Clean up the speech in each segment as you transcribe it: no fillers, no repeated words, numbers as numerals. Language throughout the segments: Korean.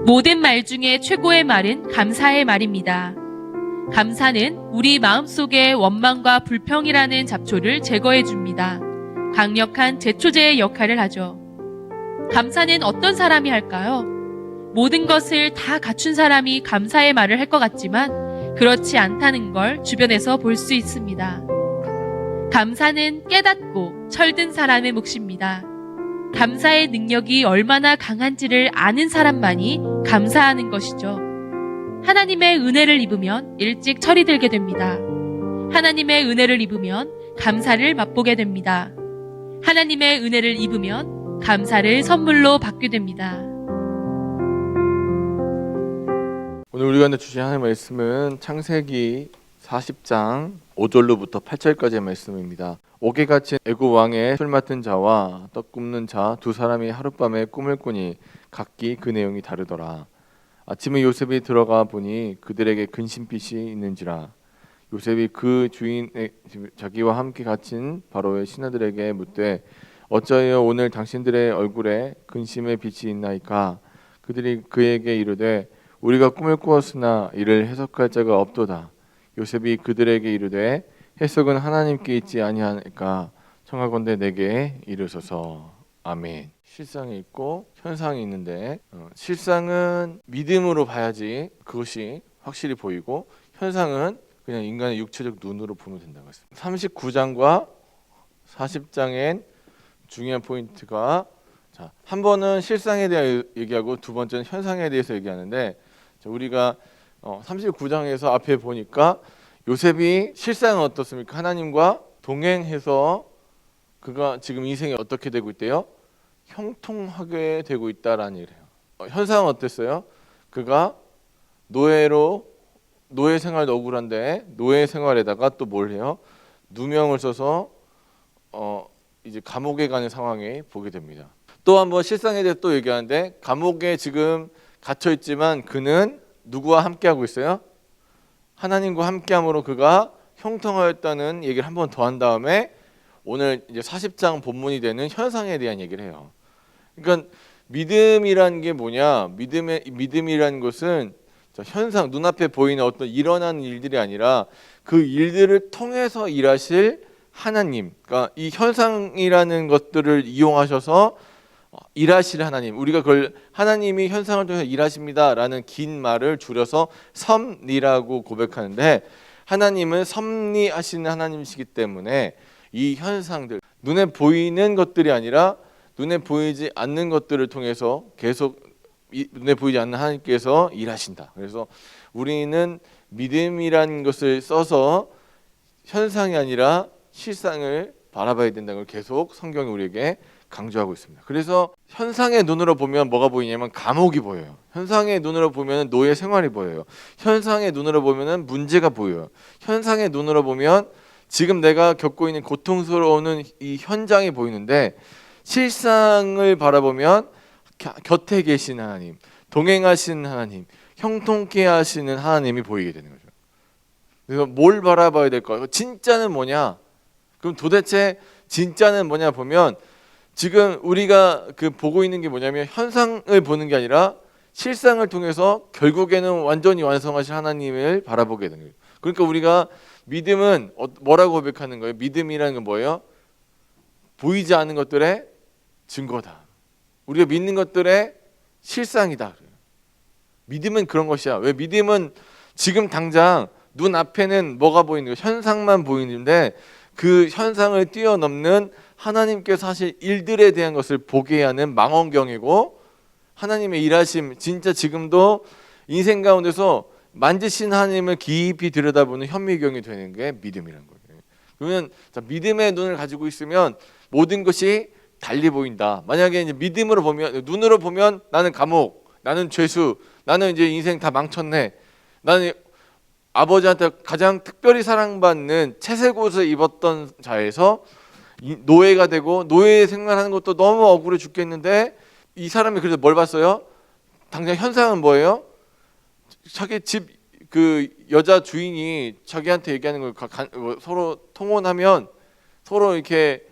모든 말 중에 최고의 말은 감사의 말입니다. 감사는 우리 마음속의 원망과 불평이라는 잡초를 제거해 줍니다. 강력한 제초제의 역할을 하죠. 감사는 어떤 사람이 할까요? 모든 것을 다 갖춘 사람이 감사의 말을 할 것 같지만 그렇지 않다는 걸 주변에서 볼 수 있습니다. 감사는 깨닫고 철든 사람의 몫입니다. 감사의 능력이 얼마나 강한지를 아는 사람만이 감사하는 것이죠. 하나님의 은혜를 입으면 일찍 철이 들게 됩니다. 하나님의 은혜를 입으면 감사를 맛보게 됩니다. 하나님의 은혜를 입으면 감사를 선물로 받게 됩니다. 오늘 우리가 주신 하나님의 말씀은 창세기 40장 5절로부터 8절까지의 말씀입니다. 옥에 갇힌 애굽 왕의 술 맡은 자와 떡 굽는 자 두 사람이 하룻밤에 꿈을 꾸니 각기 그 내용이 다르더라. 아침에 요셉이 들어가 보니 그들에게 근심빛이 있는지라. 요셉이 그 주인의 자기와 함께 갇힌 바로의 신하들에게 묻되 어찌하여 오늘 당신들의 얼굴에 근심의 빛이 있나이까. 그들이 그에게 이르되 우리가 꿈을 꾸었으나 이를 해석할 자가 없도다. 요셉이 그들에게 이르되 해석은 하나님께 있지 아니하니까 청하건대 내게 이르소서. 아멘. 실상이 있고 현상이 있는데 실상은 믿음으로 봐야지 그것이 확실히 보이고 현상은 그냥 인간의 육체적 눈으로 보면 된다고 했습니다. 39장과 40장엔 중요한 포인트가 한 번은 실상에 대해 얘기하고 두 번째는 현상에 대해서 얘기하는데 우리가 39장에서 앞에 보니까 요셉이 실상은 어떻습니까? 하나님과 동행해서 그가 지금 인생이 어떻게 되고 있대요? 형통하게 되고 있다라는 얘기를 해요. 현상은 어땠어요? 그가 노예 생활도 억울한데 노예 생활에다가 또 뭘 해요? 누명을 써서 이제 감옥에 가는 상황에 보게 됩니다. 또 한번 실상에 대해서 또 얘기하는데 감옥에 지금 갇혀 있지만 그는 누구와 함께 하고 있어요? 하나님과 함께함으로 그가 형통하였다는 얘기를 한 번 더 한 다음에 오늘 이제 40장 본문이 되는 현상에 대한 얘기를 해요. 그러니까 믿음이라는 게 뭐냐? 믿음이라는 것은 현상, 눈앞에 보이는 어떤 일어나는 일들이 아니라 그 일들을 통해서 일하실 하나님, 그러니까 이 현상이라는 것들을 이용하셔서 일하실 하나님, 우리가 그걸 하나님이 현상을 통해서 일하십니다라는 긴 말을 줄여서 섭리라고 고백하는데 하나님은 섭리하시는 하나님이시기 때문에 이 현상들, 눈에 보이는 것들이 아니라 눈에 보이지 않는 것들을 통해서 계속 눈에 보이지 않는 하나님께서 일하신다. 그래서 우리는 믿음이라는 것을 써서 현상이 아니라 실상을 바라봐야 된다는 걸 계속 성경이 우리에게 강조하고 있습니다. 그래서 현상의 눈으로 보면 뭐가 보이냐면 감옥이 보여요. 현상의 눈으로 보면 노예 생활이 보여요. 현상의 눈으로 보면 문제가 보여요. 현상의 눈으로 보면 지금 내가 겪고 있는 고통스러운 이 현장이 보이는데 실상을 바라보면 곁에 계신 하나님, 동행하시는 하나님, 형통케 하시는 하나님이 보이게 되는 거죠. 그래서 뭘 바라봐야 될까요? 진짜는 뭐냐? 그럼 도대체 진짜는 뭐냐 보면 지금 우리가 보고 있는 게 뭐냐면 현상을 보는 게 아니라 실상을 통해서 결국에는 완전히 완성하신 하나님을 바라보게 되는 거예요. 그러니까 우리가 믿음은 뭐라고 고백하는 거예요? 믿음이라는 건 뭐예요? 보이지 않는 것들의 증거다. 우리가 믿는 것들의 실상이다. 믿음은 그런 것이야. 왜? 믿음은 지금 당장 눈앞에는 뭐가 보이는 거예요? 현상만 보이는데 그 현상을 뛰어넘는 하나님께서 하실 일들에 대한 것을 보게 하는 망원경이고 하나님의 일하심, 진짜 지금도 인생 가운데서 만지신 하나님을 깊이 들여다보는 현미경이 되는 게 믿음이라는 거예요. 그러면 믿음의 눈을 가지고 있으면 모든 것이 달리 보인다. 만약에 이제 믿음으로 보면, 눈으로 보면 나는 감옥, 나는 죄수, 나는 이제 인생 다 망쳤네, 나는 아버지한테 가장 특별히 사랑받는 채색 옷을 입었던 자에서 노예가 되고 노예 생활하는 것도 너무 억울해 죽겠는데 이 사람이 그래서 뭘 봤어요? 당장 현상은 뭐예요? 자기 집 여자 주인이 자기한테 얘기하는 걸 서로 통혼하면 서로 이렇게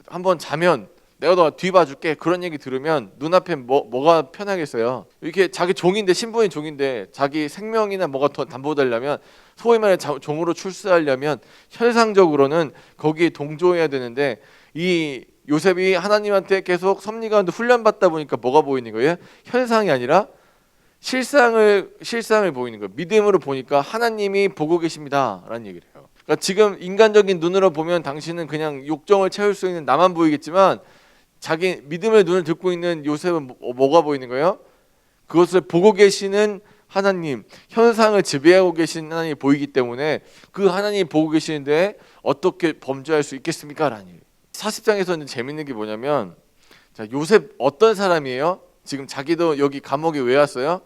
한번 자면 내가 너 뒤봐줄게. 그런 얘기 들으면 눈앞에 뭐가 편하겠어요. 이렇게 자기 종인데, 신분이 종인데 자기 생명이나 뭐가 더 담보되려면, 소위 말해 종으로 출세하려면 현상적으로는 거기에 동조해야 되는데, 이 요셉이 하나님한테 계속 섭리 가운데 훈련받다 보니까 뭐가 보이는 거예요? 현상이 아니라 실상을 보이는 거예요. 믿음으로 보니까 하나님이 보고 계십니다라는 얘기를 해요. 그러니까 지금 인간적인 눈으로 보면 당신은 그냥 욕정을 채울 수 있는 나만 보이겠지만, 자기 믿음의 눈을 듣고 있는 요셉은 뭐가 보이는 거예요? 그것을 보고 계시는 하나님, 현상을 지배하고 계신 하나님이 보이기 때문에 그 하나님이 보고 계시는데 어떻게 범죄할 수 있겠습니까? 라는 얘기예요. 40장에서는 재밌는 게 뭐냐면, 자, 요셉 어떤 사람이에요? 지금 자기도 여기 감옥에 왜 왔어요?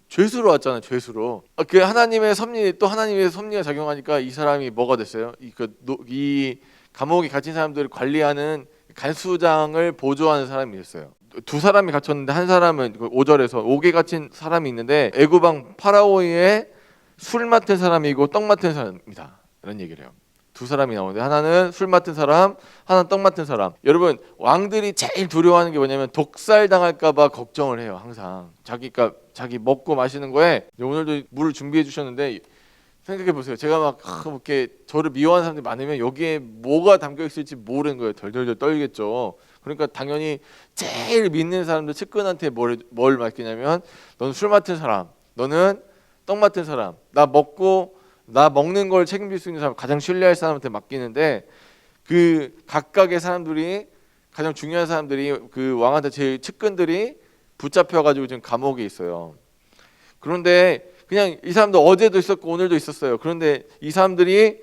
죄수로 왔잖아요. 죄수로. 그 하나님의 섭리, 또 하나님의 섭리가 작용하니까 이 사람이 뭐가 됐어요? 이 감옥에 갇힌 사람들을 관리하는 간수장을 보조하는 사람이 있어요. 두 사람이 갇혔는데 한 사람은 5절에서 옥에 갇힌 사람이 있는데 애굽 왕 파라오의 술 맡은 사람이고 떡 맡은 사람이다. 이런 얘기를 해요. 두 사람이 나오는데 하나는 술 맡은 사람, 하나는 떡 맡은 사람. 여러분, 왕들이 제일 두려워하는 게 뭐냐면 독살 당할까 봐 걱정을 해요. 항상 자기 먹고 마시는 거에, 오늘도 물을 준비해 주셨는데 생각해 보세요. 제가 막 이렇게 저를 미워하는 사람들이 많으면 여기에 뭐가 담겨 있을지 모르는 거예요. 덜덜덜 떨겠죠. 그러니까 당연히 제일 믿는 사람들 측근한테 뭘 맡기냐면, 너는 술 맡은 사람, 너는 떡 맡은 사람, 나 먹는 걸 책임질 수 있는 사람, 가장 신뢰할 사람한테 맡기는데, 그 각각의 사람들이, 가장 중요한 사람들이, 그 왕한테 제일 측근들이 붙잡혀가지고 지금 감옥에 있어요. 그런데 그냥 이 사람도 어제도 있었고 오늘도 있었어요. 그런데 이 사람들이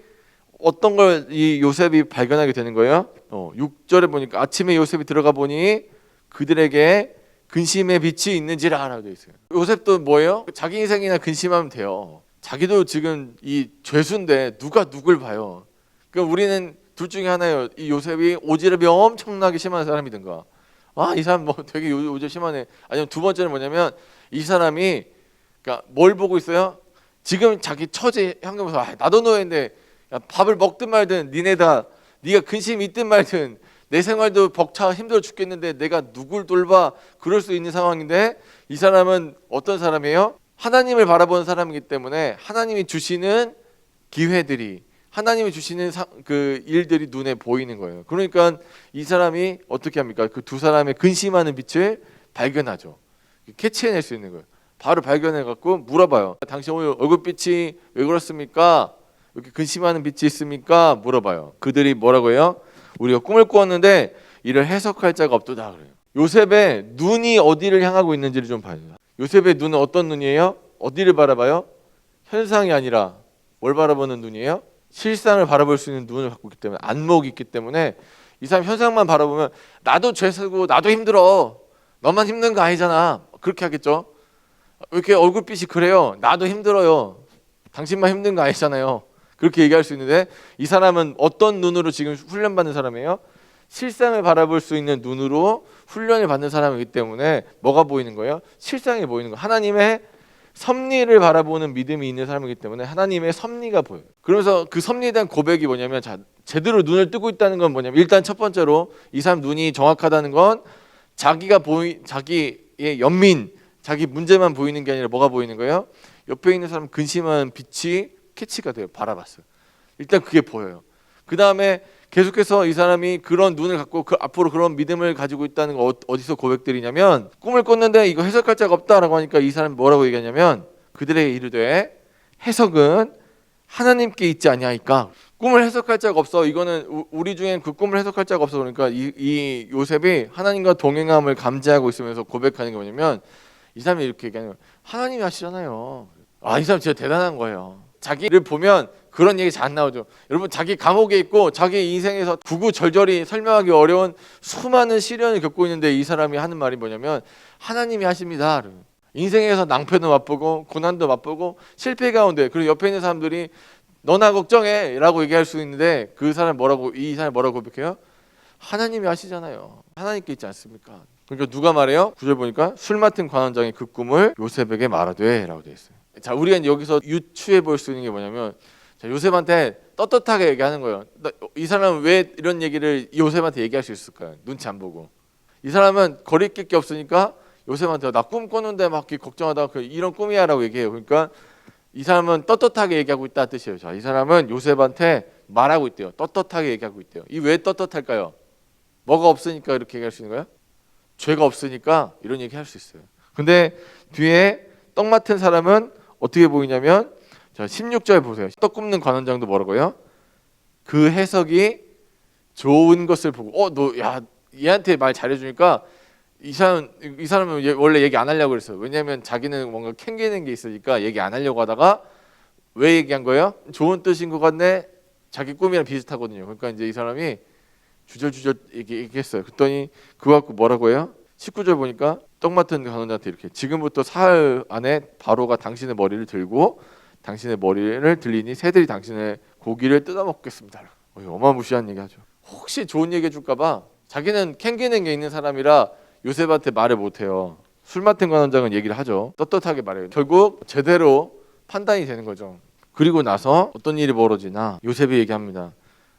어떤 걸 이 요셉이 발견하게 되는 거예요. 6절에 보니까 아침에 요셉이 들어가 보니 그들에게 근심의 빛이 있는지라 라고 되어 있어요. 요셉도 뭐예요? 자기 인생이나 근심하면 돼요. 자기도 지금 이 죄수인데 누가 누굴 봐요. 그러니까 우리는 둘 중에 하나예요. 이 요셉이 오지랖이 엄청나게 심한 사람이든가, 이 사람 뭐 되게 오지랖 심하네. 아니면 두 번째는 뭐냐면, 이 사람이 그러니까 뭘 보고 있어요? 지금 자기 처지 환경 보면서, 나도 너인데 밥을 먹든 말든 니네가 근심이 있든 말든 내 생활도 벅차 힘들어 죽겠는데 내가 누굴 돌봐, 그럴 수 있는 상황인데, 이 사람은 어떤 사람이에요? 하나님을 바라보는 사람이기 때문에 하나님이 주시는 기회들이, 하나님이 주시는 그 일들이 눈에 보이는 거예요. 그러니까 이 사람이 어떻게 합니까? 그 두 사람의 근심하는 빛을 발견하죠. 캐치해낼 수 있는 거예요. 바로 발견해갖고 물어봐요. 당신 오늘 얼굴빛이 왜 그렇습니까? 왜 이렇게 근심하는 빛이 있습니까? 물어봐요. 그들이 뭐라고 해요? 우리가 꿈을 꾸었는데 이를 해석할 자가 없도다 그래요. 요셉의 눈이 어디를 향하고 있는지를 좀 봐요. 요셉의 눈은 어떤 눈이에요? 어디를 바라봐요? 현상이 아니라 뭘 바라보는 눈이에요? 실상을 바라볼 수 있는 눈을 갖고 있기 때문에, 안목이 있기 때문에 이 사람 현상만 바라보면 나도 죄수고 나도 힘들어, 너만 힘든 거 아니잖아, 그렇게 하겠죠. 왜 이렇게 얼굴빛이 그래요? 나도 힘들어요, 당신만 힘든 거 아니잖아요, 그렇게 얘기할 수 있는데, 이 사람은 어떤 눈으로 지금 훈련받는 사람이에요? 실상을 바라볼 수 있는 눈으로 훈련을 받는 사람이기 때문에 뭐가 보이는 거예요? 실상이 보이는 거예요. 하나님의 섭리를 바라보는 믿음이 있는 사람이기 때문에 하나님의 섭리가 보여요. 그러면서 그 섭리에 대한 고백이 뭐냐면, 제대로 눈을 뜨고 있다는 건 뭐냐면, 일단 첫 번째로 이 사람 눈이 정확하다는 건 자기의 연민, 자기 문제만 보이는 게 아니라 뭐가 보이는 거예요? 옆에 있는 사람 근심하는 빛이 캐치가 돼요. 바라봤어요. 일단 그게 보여요. 그 다음에 계속해서 이 사람이 그런 눈을 갖고 앞으로 그런 믿음을 가지고 있다는 거 어디서 고백드리냐면, 꿈을 꿨는데 이거 해석할 자가 없다라고 하니까 이 사람이 뭐라고 얘기하냐면, 그들에게 이르되 해석은 하나님께 있지 아니하니까. 꿈을 해석할 자가 없어. 이거는 우리 중엔 그 꿈을 해석할 자가 없어. 그러니까 이 요셉이 하나님과 동행함을 감지하고 있으면서 고백하는 게 뭐냐면, 이 사람이 이렇게 얘기하는 거예요. 하나님이 하시잖아요. 이 사람 진짜 대단한 거예요. 자기를 보면 그런 얘기 잘 안 나오죠. 여러분, 자기 감옥에 있고 자기 인생에서 구구절절히 설명하기 어려운 수많은 시련을 겪고 있는데 이 사람이 하는 말이 뭐냐면, 하나님이 하십니다. 인생에서 낭패도 맛보고 고난도 맛보고 실패 가운데, 그리고 옆에 있는 사람들이 너나 걱정해 라고 얘기할 수 있는데, 이 사람이 뭐라고 고백해요? 하나님이 하시잖아요. 하나님께 있지 않습니까? 그러니까 누가 말해요? 9절 보니까 술 맡은 관원장이 그 꿈을 요셉에게 말하되 라고 되어 있어요. 자, 우리가 여기서 유추해 볼 수 있는 게 뭐냐면, 요셉한테 떳떳하게 얘기하는 거예요. 이 사람은 왜 이런 얘기를 요셉한테 얘기할 수 있을까요? 눈치 안 보고. 이 사람은 거리낄 게 없으니까 요셉한테 나 꿈 꿨는데 막 걱정하다가 이런 꿈이야라고 얘기해요. 그러니까 이 사람은 떳떳하게 얘기하고 있다 뜻이에요. 자, 이 사람은 요셉한테 말하고 있대요. 떳떳하게 얘기하고 있대요. 이 왜 떳떳할까요? 뭐가 없으니까 이렇게 얘기할 수 있는 거예요? 죄가 없으니까 이런 얘기 할 수 있어요. 근데 뒤에 떡 맡은 사람은 어떻게 보이냐면 자, 16절 보세요. 떡 굽는 관원장도 뭐라고요? 그 해석이 좋은 것을 보고 너 야 얘한테 말 잘해주니까 이 사람은 원래 얘기 안 하려고 그랬어요. 왜냐하면 자기는 뭔가 캥기는 게 있으니까 얘기 안 하려고 하다가 왜 얘기한 거예요? 좋은 뜻인 것 같네. 자기 꿈이랑 비슷하거든요. 그러니까 이제 이 사람이 주절주절 얘기했어요. 그랬더니 그거 갖고 뭐라고 해요? 19절 보니까 떡 맡은 관원장한테 이렇게 지금부터 사흘 안에 바로가 당신의 머리를 들고 당신의 머리를 들리니 새들이 당신의 고기를 뜯어먹겠습니다. 어마무시한 얘기하죠. 혹시 좋은 얘기 해줄까 봐 자기는 캥기는 게 있는 사람이라 요셉한테 말을 못해요. 술 맡은 관원장은 얘기를 하죠. 떳떳하게 말해요. 결국 제대로 판단이 되는 거죠. 그리고 나서 어떤 일이 벌어지나 요셉이 얘기합니다.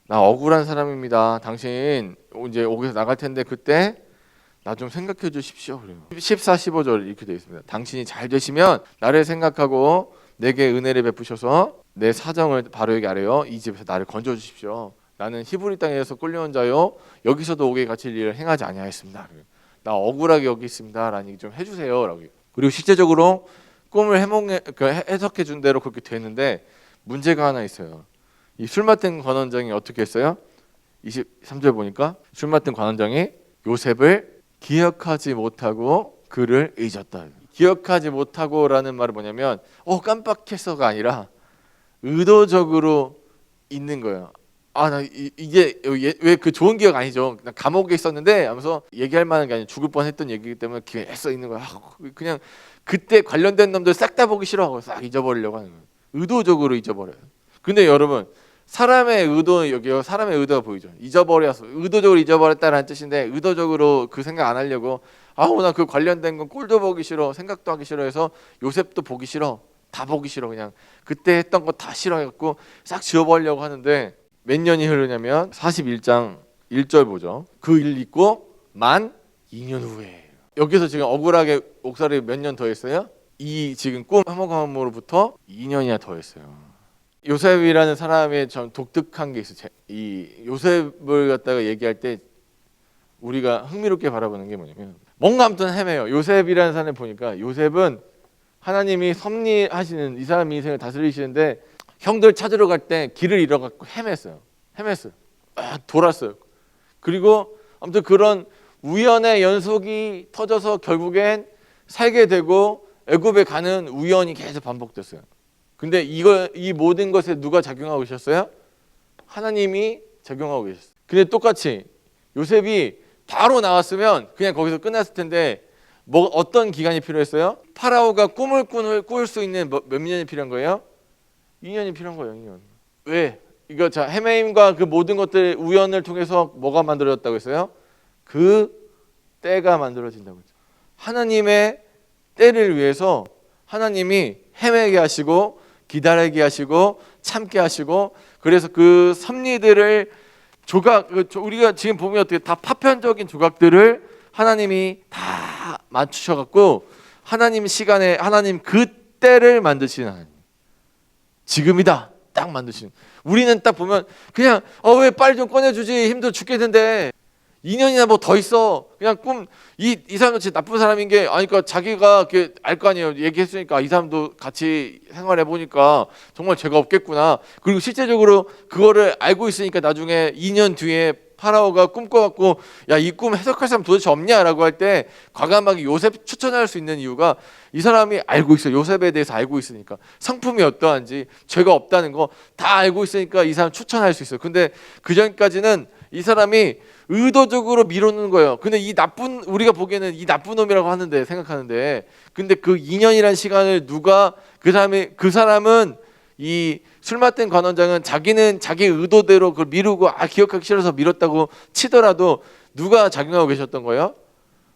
나 억울한 사람입니다. 당신 이제 옥에서 나갈 텐데 그때 나 좀 생각해 주십시오. 그래요. 14, 15절 이렇게 되어 있습니다. 당신이 잘 되시면 나를 생각하고 내게 은혜를 베푸셔서 내 사정을 바로에게 아뢰어 이 집에서 나를 건져 주십시오. 나는 히브리 땅에서 끌려온 자요 여기서도 옥에 갇힐 일을 행하지 아니하였습니다. 나 억울하게 여기 있습니다. 라는 얘기 좀 해주세요. 그리고 실제적으로 꿈을 해석해 준 대로 그렇게 됐는데 문제가 하나 있어요. 이 술 맡은 관원장이 어떻게 했어요? 23절 보니까 술 맡은 관원장이 요셉을 기억하지 못하고 그를 잊었다. 기억하지 못하고라는 말은 뭐냐면 깜빡했어가 아니라 의도적으로 잊는 거예요. 나 이게 왜 그 좋은 기억 아니죠. 나 감옥에 있었는데 하면서 얘기할 만한 게 아니라 죽을 뻔했던 얘기이기 때문에 기억했어 있는 거야. 그냥 그때 관련된 놈들 싹 다 보기 싫어하고 싹 잊어버리려고 하는 거예요. 의도적으로 잊어버려요. 근데 여러분 사람의 의도 여기요 사람의 의도가 보이죠. 잊어버려서 의도적으로 잊어버렸다라는 뜻인데 의도적으로 그 생각 안 하려고 나 그 관련된 건 꼴도 보기 싫어 생각도 하기 싫어해서 요셉도 보기 싫어 다 보기 싫어 그냥 그때 했던 거 다 싫어해갖고 싹 지워버리려고 하는데 몇 년이 흐르냐면 41장 1절 보죠. 그 일 있고 만 2년 후에 여기서 지금 억울하게 옥살이 몇 년 더 했어요? 이 지금 꿈 해먹음으로부터 2년이나 더 했어요. 요셉이라는 사람의 좀 독특한 게 있어요. 이 요셉을 갖다가 얘기할 때 우리가 흥미롭게 바라보는 게 뭐냐면 뭔가 아무튼 헤매요. 요셉이라는 사람을 보니까 요셉은 하나님이 섭리하시는 이 사람 인생을 다스리시는데 형들 찾으러 갈 때 길을 잃어갖고 헤맸어요. 돌았어요. 그리고 아무튼 그런 우연의 연속이 터져서 결국엔 살게 되고 애굽에 가는 우연이 계속 반복됐어요. 근데 이 모든 것에 누가 작용하고 계셨어요? 하나님이 작용하고 계셨어요. 근데 똑같이 요셉이 바로 나왔으면 그냥 거기서 끝났을 텐데 어떤 기간이 필요했어요? 파라오가 꿈을 꿀 수 있는 몇 년이 필요한 거예요? 2년이 필요한 거예요. 2년. 왜? 이거 자 헤매임과 그 모든 것들 우연을 통해서 뭐가 만들어졌다고 했어요? 그 때가 만들어진다고 했죠. 하나님의 때를 위해서 하나님이 헤매게 하시고 기다리게 하시고 참게 하시고 그래서 그 섭리들을 우리가 지금 보면 어떻게 다 파편적인 조각들을 하나님이 다 맞추셔갖고 하나님 시간에 하나님 그 때를 만드시는 하나님 지금이다 딱 만드시는 우리는 딱 보면 그냥 왜 빨리 좀 꺼내주지 힘들어 죽겠는데 2년이나 뭐 더 있어 그냥 이 사람도 진짜 나쁜 사람인 게 그러니까 자기가 알 거 아니에요. 얘기했으니까 이 사람도 같이 생활해 보니까 정말 죄가 없겠구나. 그리고 실제적으로 그거를 알고 있으니까 나중에 2년 뒤에 파라오가 꿈꿔갖고 야 이 꿈 해석할 사람 도대체 없냐라고 할 때 과감하게 요셉 추천할 수 있는 이유가 이 사람이 알고 있어요. 요셉에 대해서 알고 있으니까 성품이 어떠한지 죄가 없다는 거 다 알고 있으니까 이 사람 추천할 수 있어요. 근데 그 전까지는 이 사람이 의도적으로 미루는 거예요. 근데 우리가 보기에는 이 나쁜 놈이라고 생각하는데 근데 그 2년이라는 시간을 그 사람은 이 술 맡은 관원장은 자기는 자기 의도대로 그걸 미루고 기억하기 싫어서 미뤘다고 치더라도 누가 작용하고 계셨던 거예요?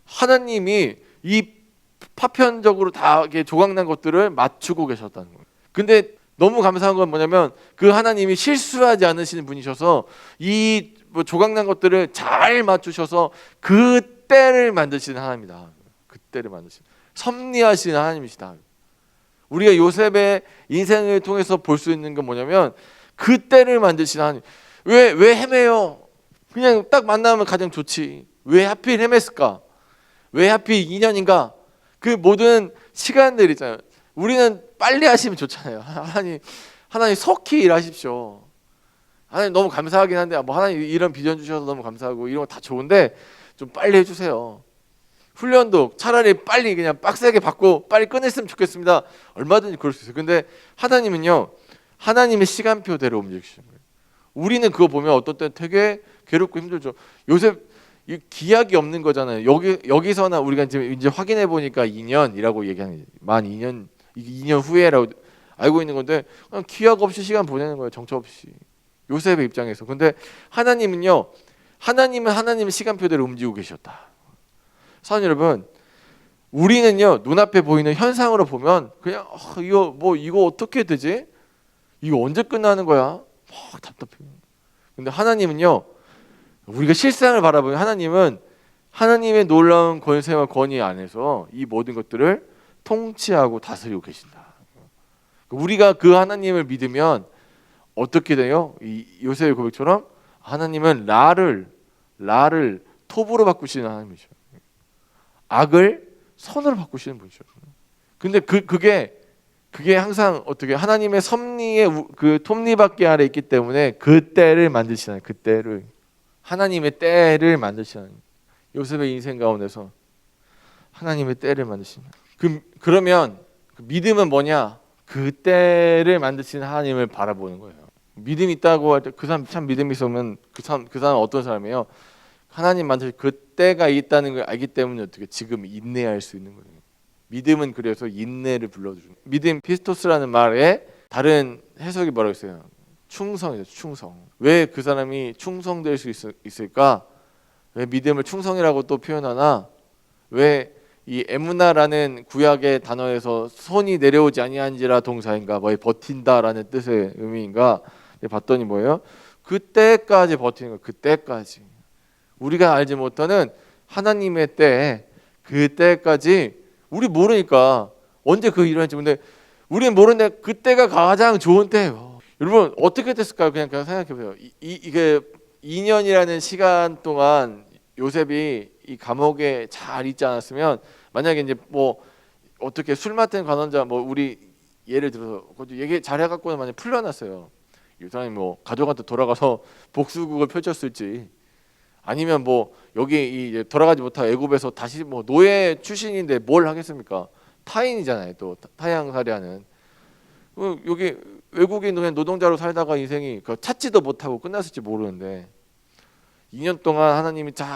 하나님이 이 파편적으로 다 조각난 것들을 맞추고 계셨다는 거예요. 근데 너무 감사한 건 뭐냐면 그 하나님이 실수하지 않으시는 분이셔서 이 조각난 것들을 잘 맞추셔서 그 때를 만드시는 하나님이다. 그 때를 만드시는 섭리하시는 하나님이시다. 우리가 요셉의 인생을 통해서 볼 수 있는 건 뭐냐면 그 때를 만드시는 하나님. 왜 헤매요? 그냥 딱 만나면 가장 좋지. 왜 하필 헤맸을까? 왜 하필 2년인가? 그 모든 시간들 있잖아요. 우리는 빨리 하시면 좋잖아요. 하나님 속히 일하십시오. 하나님 너무 감사하긴 한데 뭐 하나님 이런 비전 주셔서 너무 감사하고 이런 거 다 좋은데 좀 빨리 해주세요. 훈련도 차라리 빨리 그냥 빡세게 받고 빨리 끝냈으면 좋겠습니다. 얼마든지 그럴 수 있어요. 근데 하나님은요, 하나님의 시간표대로 움직이시는 거예요. 우리는 그거 보면 어떤 때는 되게 괴롭고 힘들죠. 요셉 기약이 없는 거잖아요. 여기서나 우리가 이제 확인해 보니까 2년이라고 얘기하는, 만 2년 후에라고 알고 있는 건데 그냥 기약 없이 시간 보내는 거예요. 정처 없이. 요셉의 입장에서. 근데 하나님은요, 하나님은 하나님의 시간표대로 움직이고 계셨다. 사랑하는 여러분, 우리는요 눈앞에 보이는 현상으로 보면 그냥 이거 어떻게 되지? 이거 언제 끝나는 거야? 막 답답해요. 근데 하나님은요, 우리가 실상을 바라보면 하나님은 하나님의 놀라운 권세와 권위 안에서 이 모든 것들을 통치하고 다스리고 계신다. 우리가 그 하나님을 믿으면 어떻게 돼요? 이 요셉의 고백처럼 하나님은 라를 톱으로 바꾸시는 하나님이죠. 악을 선으로 바꾸시는 분이죠. 근데 그게 항상 어떻게 하나님의 섭리의 그 톱니바퀴 아래 있기 때문에 그 때를 만드시는, 그 때를 하나님의 때를 만드시는, 요셉의 인생 가운데서 하나님의 때를 만드시는. 그러면 그 믿음은 뭐냐? 그 때를 만드시는 하나님을 바라보는 거예요. 믿음이 있다고 할 때 그 사람 참 믿음이 있으면 그 사람 어떤 사람이에요? 하나님 만드신 그 때가 있다는 걸 알기 때문에 어떻게 지금 인내할 수 있는 거예요. 믿음은 그래서 인내를 불러주는. 믿음 피스토스라는 말에 다른 해석이 뭐라고 했어요? 충성이죠. 충성. 왜 그 사람이 충성될 수 있을까? 왜 믿음을 충성이라고 또 표현하나? 왜 이 에무나라는 구약의 단어에서 손이 내려오지 아니한지라 동사인가? 뭐 버틴다라는 뜻의 의미인가? 봤더니 뭐예요? 그때까지 버티는 거예요. 그때까지. 우리가 알지 못하는 하나님의 때, 그때까지 우리 모르니까 언제 그 일을 할지. 근데 우리는 모르는데 그때가 가장 좋은 때예요. 여러분 어떻게 됐을까요? 그냥 생각해 보세요. 이게 2년이라는 시간 동안 요셉이 이 감옥에 잘 있지 않았으면, 만약에 이제 뭐 어떻게 술 맡은 간원자 뭐 우리 예를 들어서 얘기 잘 해갖고는 만약 풀려났어요. 이 사람이 뭐 가족한테 돌아가서 복수국을 펼쳤을지, 아니면 뭐 여기 이제 돌아가지 못하고 애굽에서 다시 뭐 노예 출신인데 뭘 하겠습니까? 타인이잖아요. 또 타양살이하는. 여기 외국인 그냥 노동자로 살다가 인생이 찾지도 못하고 끝났을지 모르는데 2년 동안 하나님이 잘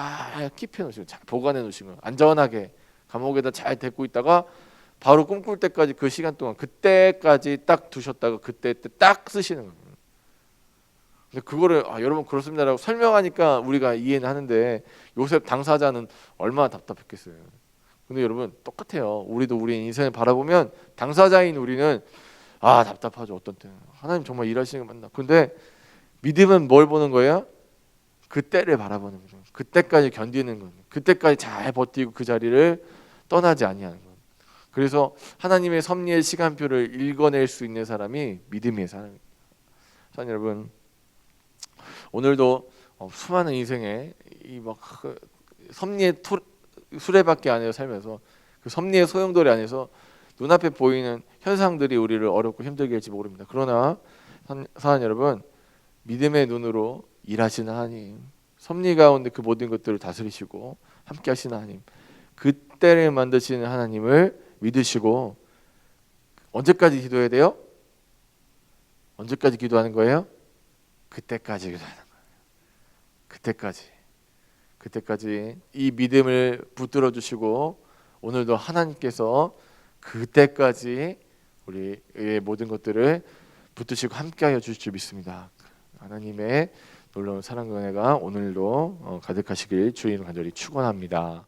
킵해 놓으시고 잘 보관해 놓으신 거예요. 안전하게 감옥에다 잘 데리고 있다가 바로 꿈꿀 때까지 그 시간 동안 그때까지 딱 두셨다가 그때 딱 쓰시는 거예요. 근데 그거를 여러분 그렇습니다라고 설명하니까 우리가 이해는 하는데 요셉 당사자는 얼마나 답답했겠어요. 근데 여러분 똑같아요. 우리도 우리 인생을 바라보면 당사자인 우리는 답답하죠. 어떤 때는 하나님 정말 일하시는 거 맞나. 근데 믿음은 뭘 보는 거예요? 그때를 바라보는 거죠. 그때까지 견디는 것, 그때까지 잘 버티고 그 자리를 떠나지 아니하는 것. 그래서 하나님의 섭리의 시간표를 읽어낼 수 있는 사람이 믿음의 사람입니다. 자, 여러분 오늘도 수많은 인생에 이 막 섭리의 수레바퀴 안에서 살면서 그 섭리의 소용돌이 안에서 눈앞에 보이는 현상들이 우리를 어렵고 힘들게 할지 모릅니다. 그러나 사랑하는 여러분, 믿음의 눈으로 일하시는 하나님, 섭리 가운데 그 모든 것들을 다스리시고 함께 하시는 하나님, 그때를 만드시는 하나님을 믿으시고 언제까지 기도해야 돼요? 언제까지 기도하는 거예요? 그때까지 기도하는 거예요. 그때까지 이 믿음을 붙들어 주시고 오늘도 하나님께서 그때까지 우리의 모든 것들을 붙드시고 함께하여 주실 줄 믿습니다. 하나님의 놀라운 사랑과 은혜가 오늘도 가득하시길 주의 이름으로 간절히 축원합니다.